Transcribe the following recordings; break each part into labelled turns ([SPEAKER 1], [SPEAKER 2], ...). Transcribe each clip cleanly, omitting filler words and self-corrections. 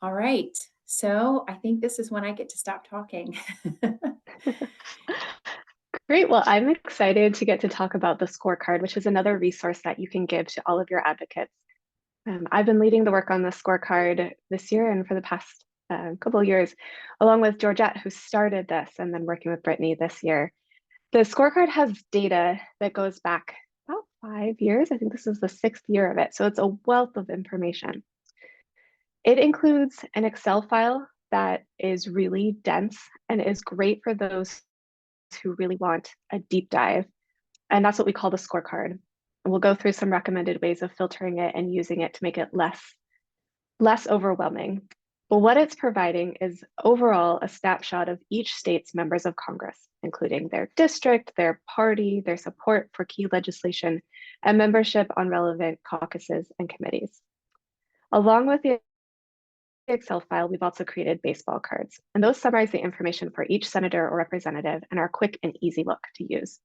[SPEAKER 1] All right. So I think this is when I get to stop talking.
[SPEAKER 2] Great. Well, I'm excited to get to talk about the scorecard, which is another resource that you can give to all of your advocates. I've been leading the work on the scorecard this year and for the past couple of years, along with Georgette, who started this, and then working with Brittany this year. The scorecard has data that goes back about 5 years. I think this is the 6th year of it. So it's a wealth of information. It includes an Excel file that is really dense and is great for those who really want a deep dive. And that's what we call the scorecard. And we'll go through some recommended ways of filtering it and using it to make it less overwhelming. But what it's providing is overall a snapshot of each state's members of Congress, including their district, their party, their support for key legislation, and membership on relevant caucuses and committees. Along with the Excel file, we've also created baseball cards, and those summarize the information for each senator or representative and are a quick and easy look to use.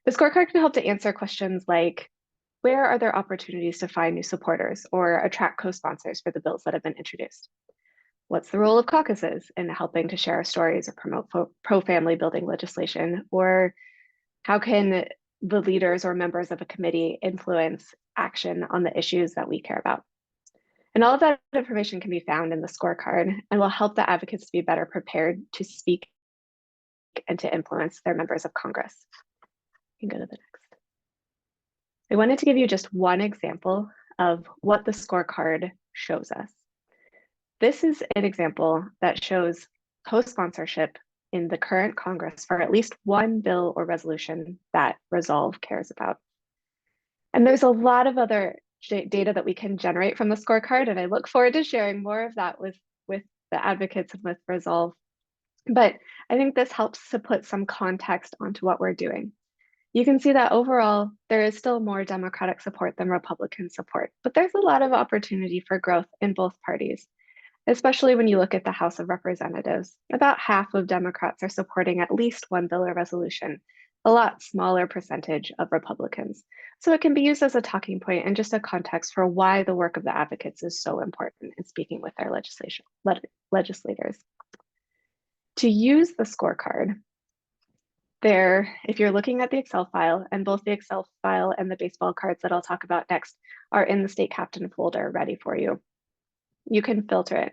[SPEAKER 2] The scorecard can help to answer questions like, where are there opportunities to find new supporters or attract co-sponsors for the bills that have been introduced? What's the role of caucuses in helping to share stories or promote pro-family building legislation? Or how can the leaders or members of a committee influence action on the issues that we care about? And all of that information can be found in the scorecard and will help the advocates to be better prepared to speak and to influence their members of Congress. You can go to the next. I wanted to give you just one example of what the scorecard shows us. This is an example that shows co-sponsorship in the current Congress for at least one bill or resolution that Resolve cares about. And there's a lot of other data that we can generate from the scorecard, and I look forward to sharing more of that with the advocates and with Resolve. But I think this helps to put some context onto what we're doing. You can see that overall, there is still more Democratic support than Republican support, but there's a lot of opportunity for growth in both parties, especially when you look at the House of Representatives. About half of Democrats are supporting at least one bill or resolution, a lot smaller percentage of Republicans. So it can be used as a talking point and just a context for why the work of the advocates is so important in speaking with their legislators. To use the scorecard, if you're looking at the Excel file, and both the Excel file and the baseball cards that I'll talk about next are in the state captain folder ready for you. You can filter it.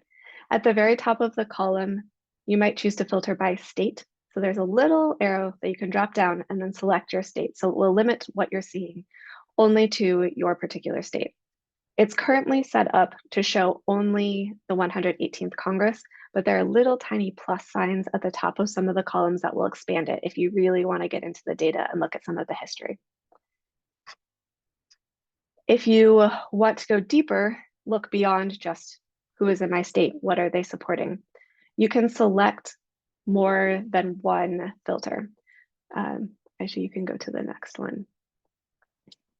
[SPEAKER 2] At the very top of the column, you might choose to filter by state. So there's a little arrow that you can drop down and then select your state. So it will limit what you're seeing only to your particular state. It's currently set up to show only the 118th Congress, but there are little tiny plus signs at the top of some of the columns that will expand it if you really want to get into the data and look at some of the history. If you want to go deeper, look beyond just who is in my state, what are they supporting? You can select more than one filter. Actually, you can go to the next one.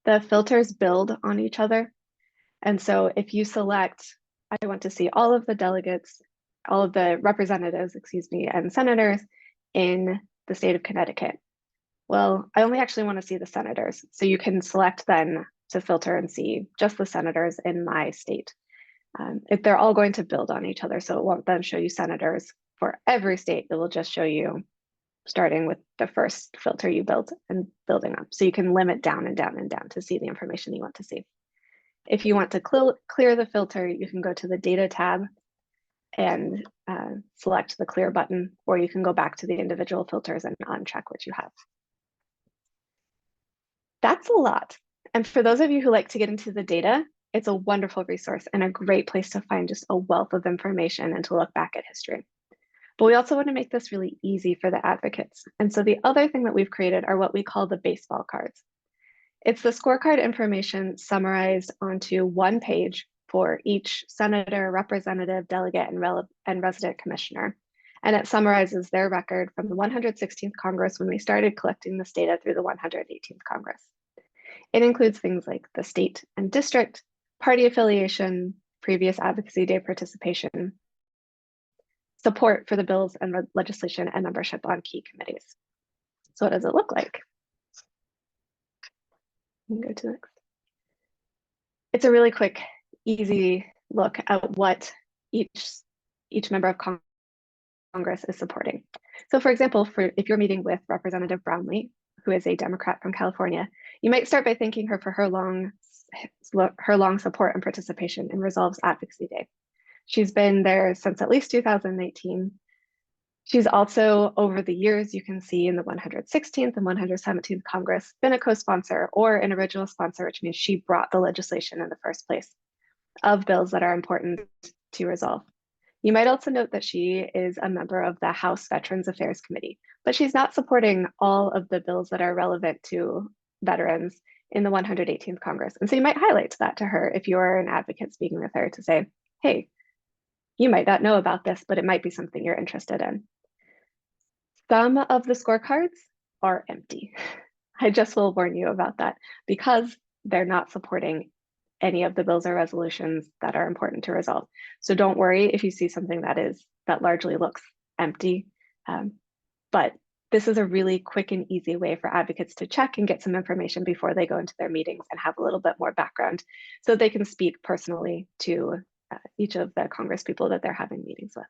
[SPEAKER 2] The filters build on each other. And so if you select, I want to see all of the delegates, all of the representatives, and senators in the state of Connecticut. Well, I only actually want to see the senators. So you can select then to filter and see just the senators in my state. If they're all going to build on each other, so it won't then show you senators for every state. It will just show you starting with the first filter you built and building up. So you can limit down and down and down to see the information you want to see. If you want to clear the filter, you can go to the data tab and select the clear button, or you can go back to the individual filters and uncheck what you have. That's a lot. And for those of you who like to get into the data, it's a wonderful resource and a great place to find just a wealth of information and to look back at history. But we also want to make this really easy for the advocates. And so the other thing that we've created are what we call the baseball cards. It's the scorecard information summarized onto one page for each senator, representative, delegate, and resident commissioner. And it summarizes their record from the 116th Congress when we started collecting this data through the 118th Congress. It includes things like the state and district, party affiliation, previous Advocacy Day participation, support for the bills and legislation, and membership on key committees. So what does it look like? You can go to next. It's a really quick, easy look at what each member of Congress is supporting. So for example, if you're meeting with Representative Brownlee, who is a Democrat from California, you might start by thanking her for her long support and participation in Resolve's Advocacy Day. She's been there since at least 2018. She's also, over the years, you can see in the 116th and 117th Congress, been a co-sponsor or an original sponsor, which means she brought the legislation in the first place of bills that are important to resolve. You might also note that she is a member of the House Veterans Affairs Committee, but she's not supporting all of the bills that are relevant to veterans in the 118th Congress. And so you might highlight that to her if you're an advocate speaking with her to say, hey, you might not know about this, but it might be something you're interested in. Some of the scorecards are empty. I just will warn you about that because they're not supporting any of the bills or resolutions that are important to resolve. So don't worry if you see something that largely looks empty. But this is a really quick and easy way for advocates to check and get some information before they go into their meetings and have a little bit more background so they can speak personally to each of the Congress people that they're having meetings with.